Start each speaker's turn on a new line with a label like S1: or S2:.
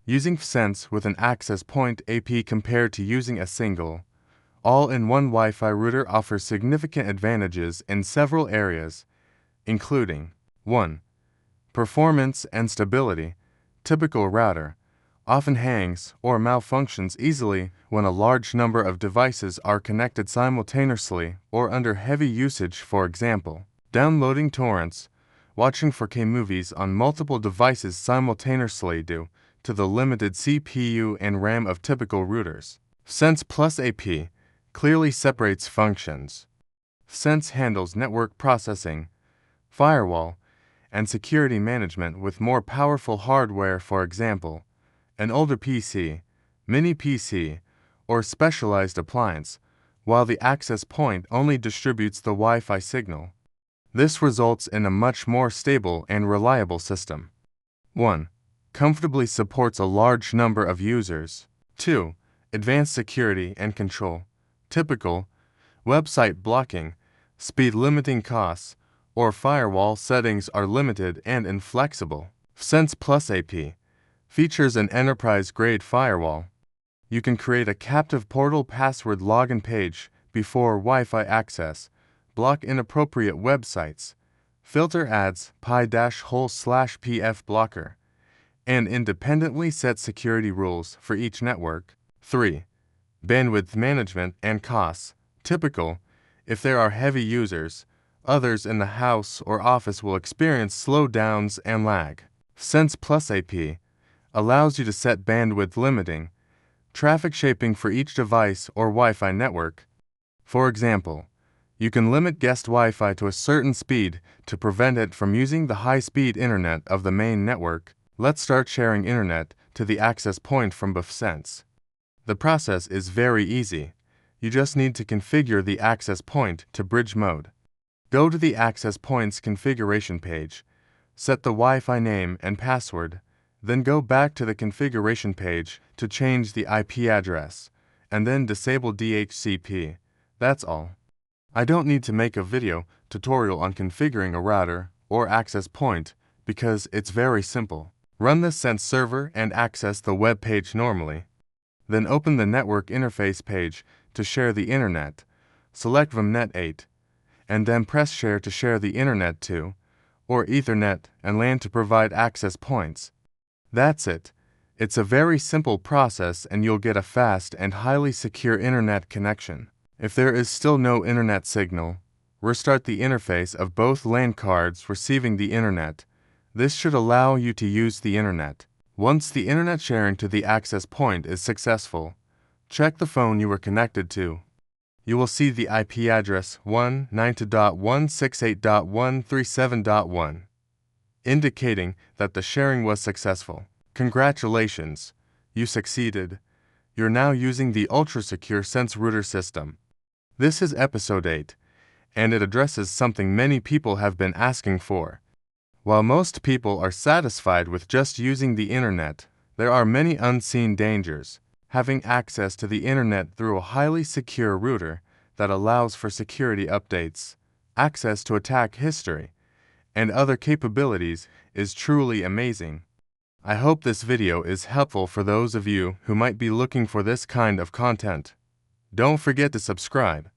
S1: Using pfSense with an access point AP compared to using a single, all-in-one Wi-Fi router offers significant advantages in several areas, including 1. Performance and stability. Typical router often hangs or malfunctions easily when a large number of devices are connected simultaneously or under heavy usage. For example, downloading torrents, watching 4K movies on multiple devices simultaneously due to the limited CPU and RAM of typical routers. pfSense plus AP clearly separates functions. pfSense handles network processing, firewall, and security management with more powerful hardware. For example, an older PC, mini PC, or specialized appliance, while the access point only distributes the Wi-Fi signal. This results in a much more stable and reliable system. 1. Comfortably supports a large number of users. 2. Advanced security and control. Typical website blocking, speed limiting costs, or firewall settings are limited and inflexible. pfSense plus AP features an enterprise-grade firewall. You can create a captive portal password login page before Wi-Fi access, block inappropriate websites, filter ads pi-hole/pf blocker, and independently set security rules for each network. 3. Bandwidth management and costs. Typical, if there are heavy users, others in the house or office will experience slowdowns and lag. pfSense plus AP allows you to set bandwidth limiting, traffic shaping for each device or Wi-Fi network. For example, you can limit guest Wi-Fi to a certain speed to prevent it from using the high-speed internet of the main network. Let's start sharing internet to the access point from pfSense. The process is very easy. You just need to configure the access point to bridge mode. Go to the access point's configuration page, set the Wi-Fi name and password, then go back to the configuration page to change the IP address, and then disable DHCP. That's all. I don't need to make a video tutorial on configuring a router or access point because it's very simple. Run the pfSense server and access the web page normally. Then open the network interface page to share the internet. Select VMnet 8, and then press share to share the internet to, or Ethernet and LAN to provide access points. That's it. It's a very simple process and you'll get a fast and highly secure internet connection. If there is still no internet signal, restart the interface of both LAN cards receiving the internet. This should allow you to use the internet. Once the internet sharing to the access point is successful, check the phone you were connected to. You will see the IP address 192.168.137.1, indicating that the sharing was successful. Congratulations, you succeeded. You're now using the ultra-secure pfSense router system. This is episode 8, and it addresses something many people have been asking for. While most people are satisfied with just using the internet, there are many unseen dangers. Having access to the internet through a highly secure router that allows for security updates, access to attack history, and other capabilities is truly amazing. I hope this video is helpful for those of you who might be looking for this kind of content. Don't forget to subscribe.